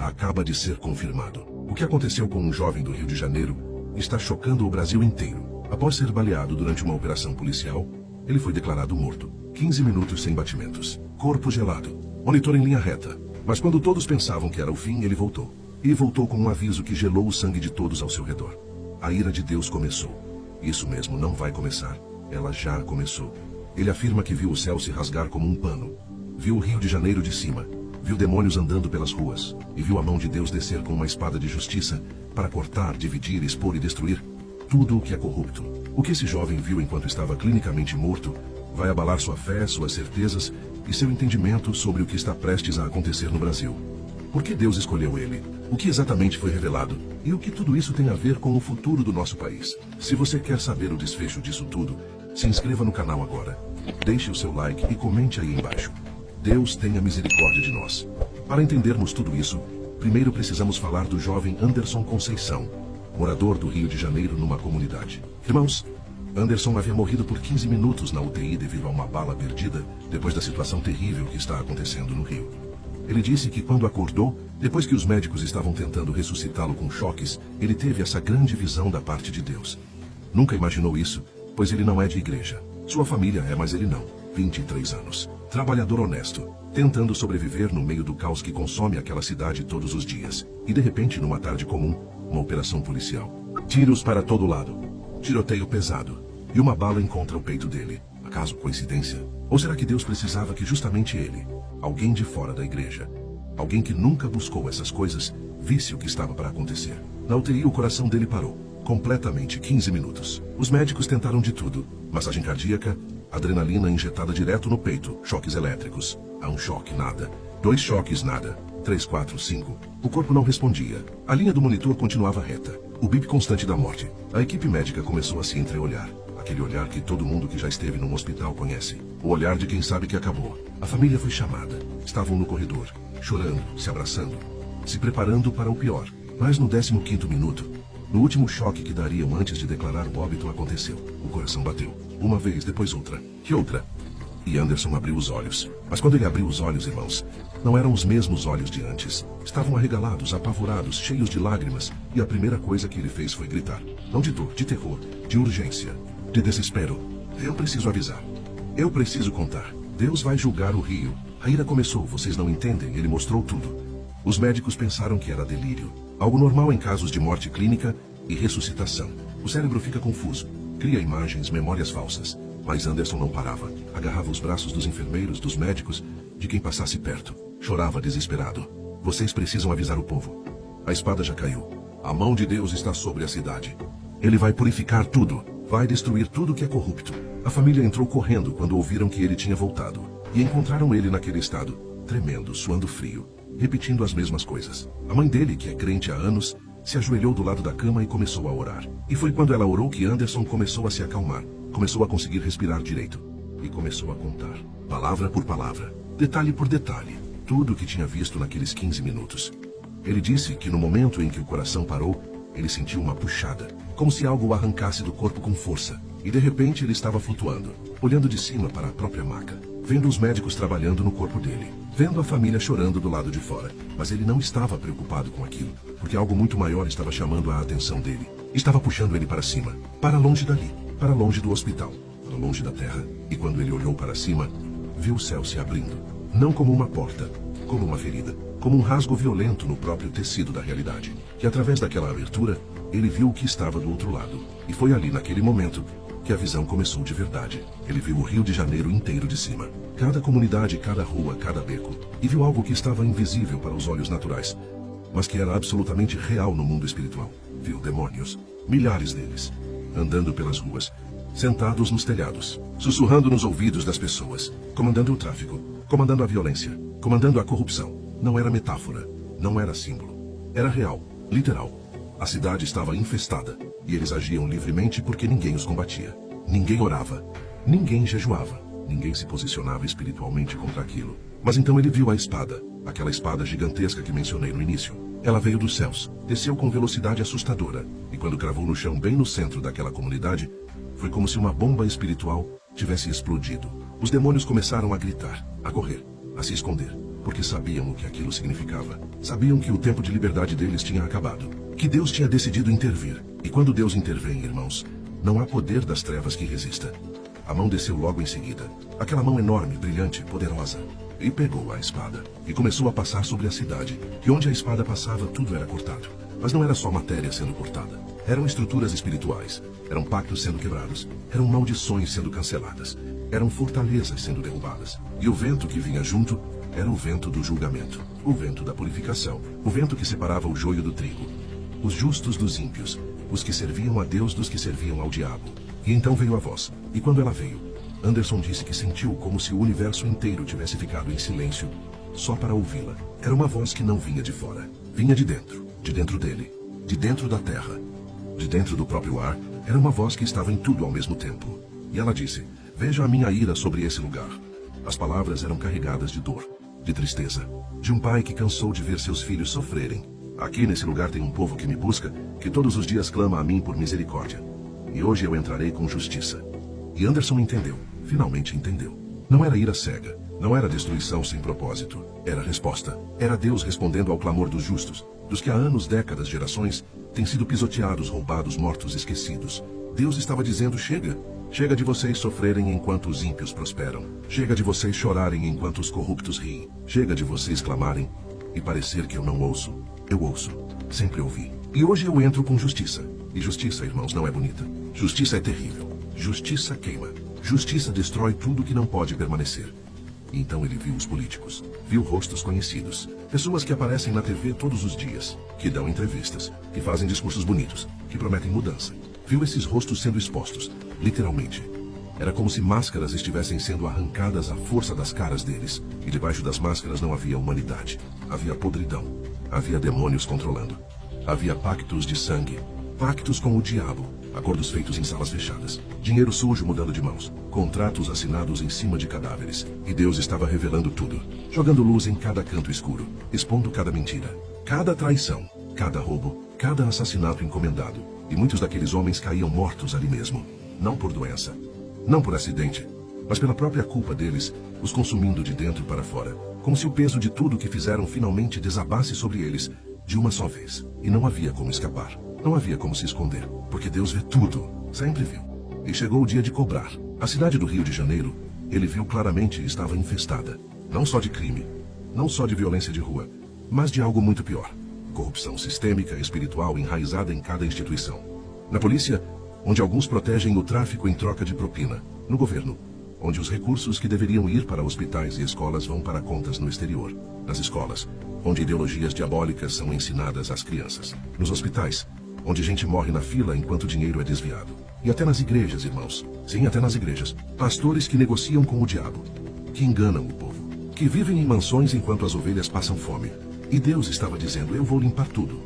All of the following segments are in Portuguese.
acaba de ser confirmado. O que aconteceu com um jovem do Rio de Janeiro está chocando o Brasil inteiro. Após ser baleado durante uma operação policial, ele foi declarado morto. 15 minutos sem batimentos. Corpo gelado. Monitor em linha reta. Mas quando todos pensavam que era o fim, ele voltou. E voltou com um aviso que gelou o sangue de todos ao seu redor. A ira de Deus começou. Isso mesmo, não vai começar. Ela já começou. Ele afirma que viu o céu se rasgar como um pano. Viu o Rio de Janeiro de cima. Viu demônios andando pelas ruas. E viu a mão de Deus descer com uma espada de justiça para cortar, dividir, expor e destruir tudo o que é corrupto. O que esse jovem viu enquanto estava clinicamente morto vai abalar sua fé, suas certezas e seu entendimento sobre o que está prestes a acontecer no Brasil. Por que Deus escolheu ele? O que exatamente foi revelado? E o que tudo isso tem a ver com o futuro do nosso país? Se você quer saber o desfecho disso tudo, se inscreva no canal agora. Deixe o seu like e comente aí embaixo. Deus tenha misericórdia de nós. Para entendermos tudo isso, primeiro precisamos falar do jovem Anderson Conceição, morador do Rio de Janeiro numa comunidade. Irmãos, Anderson havia morrido por 15 minutos na UTI devido a uma bala perdida depois da situação terrível que está acontecendo no Rio. Ele disse que quando acordou, depois que os médicos estavam tentando ressuscitá-lo com choques, ele teve essa grande visão da parte de Deus. Nunca imaginou isso, pois ele não é de igreja. Sua família é, mas ele não. 23 anos. Trabalhador honesto, tentando sobreviver no meio do caos que consome aquela cidade todos os dias. E de repente, numa tarde comum, uma operação policial. Tiros para todo lado. Tiroteio pesado. E uma bala encontra o peito dele. Acaso coincidência? Ou será que Deus precisava que justamente ele, alguém de fora da igreja, alguém que nunca buscou essas coisas, visse o que estava para acontecer? Na UTI, o coração dele parou. Completamente, 15 minutos. Os médicos tentaram de tudo. Massagem cardíaca, adrenalina injetada direto no peito, choques elétricos. Há um choque, nada. 2 choques, nada. 3, 4, 5. O corpo não respondia. A linha do monitor continuava reta. O bip constante da morte. A equipe médica começou a se entreolhar. Aquele olhar que todo mundo que já esteve num hospital conhece. O olhar de quem sabe que acabou. A família foi chamada. Estavam no corredor, chorando, se abraçando, se preparando para o pior. Mas no 15º minuto, no último choque que dariam antes de declarar o óbito, aconteceu. O coração bateu. Uma vez, depois outra. E outra. E Anderson abriu os olhos. Mas quando ele abriu os olhos, irmãos, não eram os mesmos olhos de antes. Estavam arregalados, apavorados, cheios de lágrimas. E a primeira coisa que ele fez foi gritar. Não de dor, de terror, de urgência, de desespero. Eu preciso avisar. Eu preciso contar. Deus vai julgar o Rio. A ira começou, vocês não entendem, ele mostrou tudo. Os médicos pensaram que era delírio. Algo normal em casos de morte clínica e ressuscitação. O cérebro fica confuso, cria imagens, memórias falsas. Mas Anderson não parava. Agarrava os braços dos enfermeiros, dos médicos, de quem passasse perto. Chorava desesperado. Vocês precisam avisar o povo. A espada já caiu. A mão de Deus está sobre a cidade. Ele vai purificar tudo. Vai destruir tudo que é corrupto. A família entrou correndo quando ouviram que ele tinha voltado. E encontraram ele naquele estado, tremendo, suando frio, repetindo as mesmas coisas. A mãe dele, que é crente há anos, se ajoelhou do lado da cama e começou a orar. E foi quando ela orou que Anderson começou a se acalmar. Começou a conseguir respirar direito. E começou a contar, palavra por palavra, detalhe por detalhe, tudo o que tinha visto naqueles 15 minutos. Ele disse que no momento em que o coração parou, ele sentiu uma puxada, como se algo o arrancasse do corpo com força. E de repente ele estava flutuando, olhando de cima para a própria maca, vendo os médicos trabalhando no corpo dele, vendo a família chorando do lado de fora. Mas ele não estava preocupado com aquilo, porque algo muito maior estava chamando a atenção dele. Estava puxando ele para cima, para longe dali, para longe do hospital, para longe da terra. E quando ele olhou para cima, viu o céu se abrindo, não como uma porta, como uma ferida, como um rasgo violento no próprio tecido da realidade. E através daquela abertura, ele viu o que estava do outro lado. E foi ali, naquele momento, que a visão começou de verdade. Ele viu o Rio de Janeiro inteiro de cima. Cada comunidade, cada rua, cada beco. E viu algo que estava invisível para os olhos naturais, mas que era absolutamente real no mundo espiritual. Viu demônios, milhares deles, andando pelas ruas, sentados nos telhados, sussurrando nos ouvidos das pessoas, comandando o tráfico, comandando a violência, comandando a corrupção. Não era metáfora, não era símbolo. Era real, literal. A cidade estava infestada, e eles agiam livremente porque ninguém os combatia. Ninguém orava, ninguém jejuava, ninguém se posicionava espiritualmente contra aquilo. Mas então ele viu a espada, aquela espada gigantesca que mencionei no início. Ela veio dos céus, desceu com velocidade assustadora, e quando cravou no chão bem no centro daquela comunidade, foi como se uma bomba espiritual tivesse explodido. Os demônios começaram a gritar, a correr, a se esconder. porque sabiam o que aquilo significava. Sabiam que o tempo de liberdade deles tinha acabado, que Deus tinha decidido intervir. E quando Deus intervém, irmãos, não há poder das trevas que resista. A mão desceu logo em seguida, aquela mão enorme, brilhante, poderosa, e pegou a espada, e começou a passar sobre a cidade, e onde a espada passava, tudo era cortado. Mas não era só matéria sendo cortada. Eram estruturas espirituais, eram pactos sendo quebrados, eram maldições sendo canceladas, eram fortalezas sendo derrubadas. E o vento que vinha junto era o vento do julgamento, o vento da purificação, o vento que separava o joio do trigo, os justos dos ímpios, os que serviam a Deus dos que serviam ao diabo. E então veio a voz, e quando ela veio, Anderson disse que sentiu como se o universo inteiro tivesse ficado em silêncio, só para ouvi-la. Era uma voz que não vinha de fora, vinha de dentro dele, de dentro da terra, de dentro do próprio ar. Era uma voz que estava em tudo ao mesmo tempo. E ela disse: veja a minha ira sobre esse lugar. As palavras eram carregadas de dor, de tristeza, de um pai que cansou de ver seus filhos sofrerem. Aqui nesse lugar tem um povo que me busca, que todos os dias clama a mim por misericórdia. E hoje eu entrarei com justiça. E Anderson entendeu, finalmente entendeu. Não era ira cega, não era destruição sem propósito. Era resposta. Era Deus respondendo ao clamor dos justos, dos que há anos, décadas, gerações, têm sido pisoteados, roubados, mortos, esquecidos. Deus estava dizendo: chega. Chega de vocês sofrerem enquanto os ímpios prosperam. Chega de vocês chorarem enquanto os corruptos riem. Chega de vocês clamarem e parecer que eu não ouço. Eu ouço. Sempre ouvi. E hoje eu entro com justiça. E justiça, irmãos, não é bonita. Justiça é terrível. Justiça queima. Justiça destrói tudo que não pode permanecer. E então ele viu os políticos. Viu rostos conhecidos. Pessoas que aparecem na TV todos os dias. Que dão entrevistas. Que fazem discursos bonitos. Que prometem mudança. Viu esses rostos sendo expostos. Literalmente. Era como se máscaras estivessem sendo arrancadas à força das caras deles. E debaixo das máscaras não havia humanidade. Havia podridão. Havia demônios controlando. Havia pactos de sangue. Pactos com o diabo. Acordos feitos em salas fechadas. Dinheiro sujo mudando de mãos. Contratos assinados em cima de cadáveres. E Deus estava revelando tudo. Jogando luz em cada canto escuro. Expondo cada mentira. Cada traição. Cada roubo. Cada assassinato encomendado. E muitos daqueles homens caíam mortos ali mesmo. Não por doença. Não por acidente. Mas pela própria culpa deles, os consumindo de dentro para fora. Como se o peso de tudo que fizeram finalmente desabasse sobre eles, de uma só vez. E não havia como escapar. Não havia como se esconder. Porque Deus vê tudo. Sempre viu. E chegou o dia de cobrar. A cidade do Rio de Janeiro, ele viu claramente, estava infestada. Não só de crime. Não só de violência de rua. Mas de algo muito pior. Corrupção sistêmica e espiritual enraizada em cada instituição. Na polícia, onde alguns protegem o tráfico em troca de propina. No governo, onde os recursos que deveriam ir para hospitais e escolas vão para contas no exterior. Nas escolas, onde ideologias diabólicas são ensinadas às crianças. Nos hospitais, onde gente morre na fila enquanto o dinheiro é desviado. E até nas igrejas, irmãos. Sim, até nas igrejas. Pastores que negociam com o diabo. Que enganam o povo. Que vivem em mansões enquanto as ovelhas passam fome. E Deus estava dizendo: eu vou limpar tudo.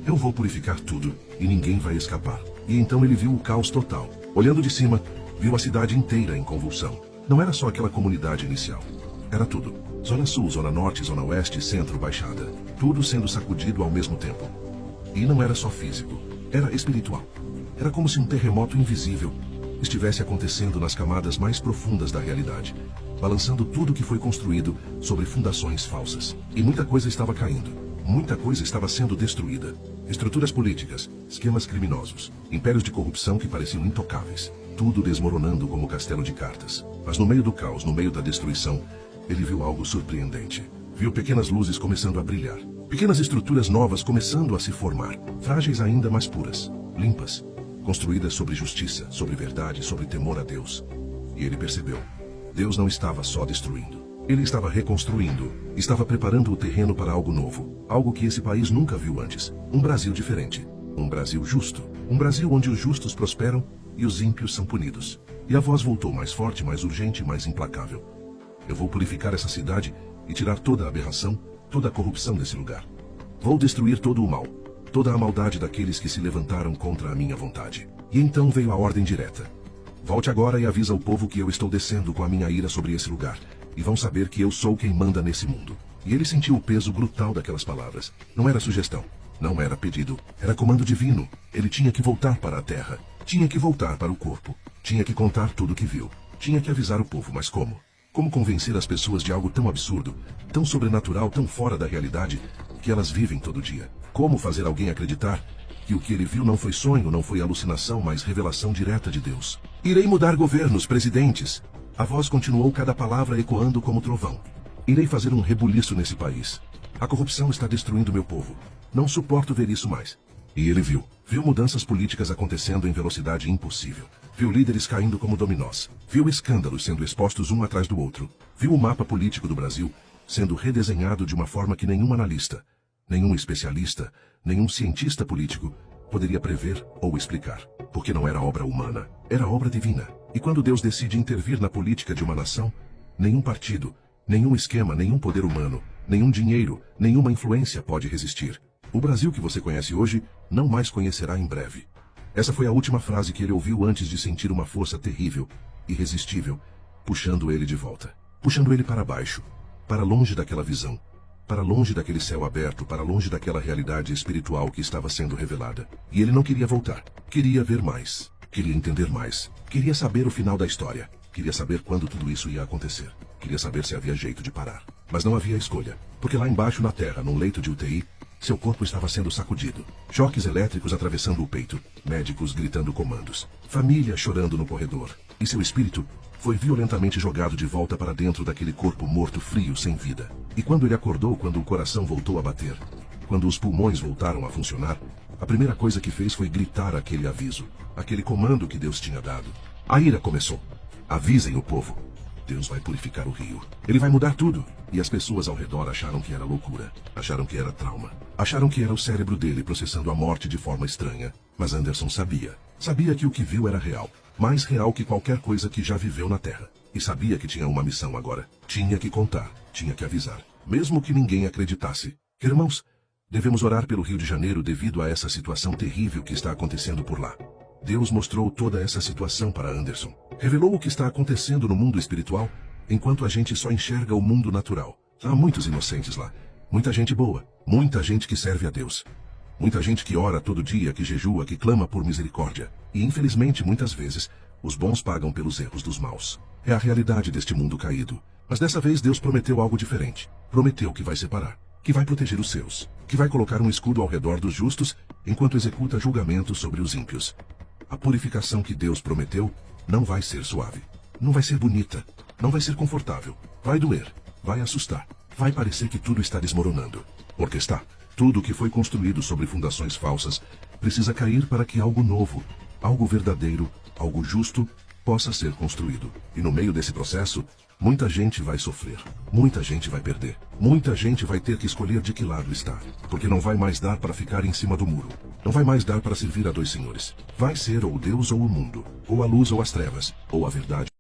Eu vou purificar tudo. E ninguém vai escapar. E então ele viu o caos total. Olhando de cima, viu a cidade inteira em convulsão. Não era só aquela comunidade inicial. Era tudo. Zona Sul, Zona Norte, Zona Oeste, Centro, Baixada. Tudo sendo sacudido ao mesmo tempo. E não era só físico. Era espiritual. Era como se um terremoto invisível estivesse acontecendo nas camadas mais profundas da realidade, balançando tudo que foi construído sobre fundações falsas. E muita coisa estava caindo. Muita coisa estava sendo destruída. Estruturas políticas, esquemas criminosos, impérios de corrupção que pareciam intocáveis. Tudo desmoronando como castelo de cartas. Mas no meio do caos, no meio da destruição, ele viu algo surpreendente. Viu pequenas luzes começando a brilhar. Pequenas estruturas novas começando a se formar. Frágeis ainda, mas puras. Limpas. Construídas sobre justiça, sobre verdade, sobre temor a Deus. E ele percebeu. Deus não estava só destruindo. Ele estava reconstruindo. Estava preparando o terreno para algo novo. Algo que esse país nunca viu antes. Um Brasil diferente. Um Brasil justo. Um Brasil onde os justos prosperam e os ímpios são punidos. E a voz voltou mais forte, mais urgente, mais implacável. Eu vou purificar essa cidade e tirar toda a aberração, toda a corrupção desse lugar. Vou destruir todo o mal, toda a maldade daqueles que se levantaram contra a minha vontade. E então veio a ordem direta. Volte agora e avisa ao povo que eu estou descendo com a minha ira sobre esse lugar, e vão saber que eu sou quem manda nesse mundo. E ele sentiu o peso brutal daquelas palavras. Não era sugestão, não era pedido, era comando divino. Ele tinha que voltar para a terra, tinha que voltar para o corpo, tinha que contar tudo o que viu, tinha que avisar o povo, mas como? Como convencer as pessoas de algo tão absurdo, tão sobrenatural, tão fora da realidade, que elas vivem todo dia? Como fazer alguém acreditar que o que ele viu não foi sonho, não foi alucinação, mas revelação direta de Deus? Irei mudar governos, presidentes. A voz continuou, cada palavra ecoando como trovão. Irei fazer um rebuliço nesse país. A corrupção está destruindo meu povo. Não suporto ver isso mais. E ele viu mudanças políticas acontecendo em velocidade impossível. Viu líderes caindo como dominós. Viu escândalos sendo expostos um atrás do outro. Viu o mapa político do Brasil sendo redesenhado de uma forma que nenhum analista, nenhum especialista, nenhum cientista político poderia prever ou explicar. Porque não era obra humana, era obra divina. E quando Deus decide intervir na política de uma nação, nenhum partido, nenhum esquema, nenhum poder humano, nenhum dinheiro, nenhuma influência pode resistir. O Brasil que você conhece hoje, não mais conhecerá em breve. Essa foi a última frase que ele ouviu antes de sentir uma força terrível, irresistível, puxando ele de volta. Puxando ele para baixo, para longe daquela visão, para longe daquele céu aberto, para longe daquela realidade espiritual que estava sendo revelada. E ele não queria voltar. Queria ver mais. Queria entender mais. Queria saber o final da história. Queria saber quando tudo isso ia acontecer. Queria saber se havia jeito de parar. Mas não havia escolha. Porque lá embaixo na terra, num leito de UTI, seu corpo estava sendo sacudido. Choques elétricos atravessando o peito. Médicos gritando comandos. Família chorando no corredor. E seu espírito foi violentamente jogado de volta para dentro daquele corpo morto, frio, sem vida. E quando ele acordou, quando o coração voltou a bater, quando os pulmões voltaram a funcionar, a primeira coisa que fez foi gritar aquele aviso, aquele comando que Deus tinha dado. A ira começou. Avisem o povo. Deus vai purificar o rio. Ele vai mudar tudo. E as pessoas ao redor acharam que era loucura. Acharam que era trauma. Acharam que era o cérebro dele processando a morte de forma estranha. Mas Anderson sabia. Sabia que o que viu era real. Mais real que qualquer coisa que já viveu na Terra. E sabia que tinha uma missão agora. Tinha que contar. Tinha que avisar. Mesmo que ninguém acreditasse. Irmãos, devemos orar pelo Rio de Janeiro devido a essa situação terrível que está acontecendo por lá. Deus mostrou toda essa situação para Anderson. Revelou o que está acontecendo no mundo espiritual, enquanto a gente só enxerga o mundo natural. Há muitos inocentes lá. Muita gente boa. Muita gente que serve a Deus. Muita gente que ora todo dia, que jejua, que clama por misericórdia. E infelizmente, muitas vezes, os bons pagam pelos erros dos maus. É a realidade deste mundo caído. Mas dessa vez Deus prometeu algo diferente. Prometeu que vai separar. Que vai proteger os seus. Que vai colocar um escudo ao redor dos justos, enquanto executa julgamento sobre os ímpios. A purificação que Deus prometeu não vai ser suave. Não vai ser bonita. Não vai ser confortável. Vai doer. Vai assustar. Vai parecer que tudo está desmoronando. Porque está. Tudo que foi construído sobre fundações falsas precisa cair para que algo novo, algo verdadeiro, algo justo possa ser construído. E no meio desse processo, muita gente vai sofrer. Muita gente vai perder. Muita gente vai ter que escolher de que lado está. Porque não vai mais dar para ficar em cima do muro. Não vai mais dar para servir a dois senhores. Vai ser ou Deus ou o mundo. Ou a luz ou as trevas. Ou a verdade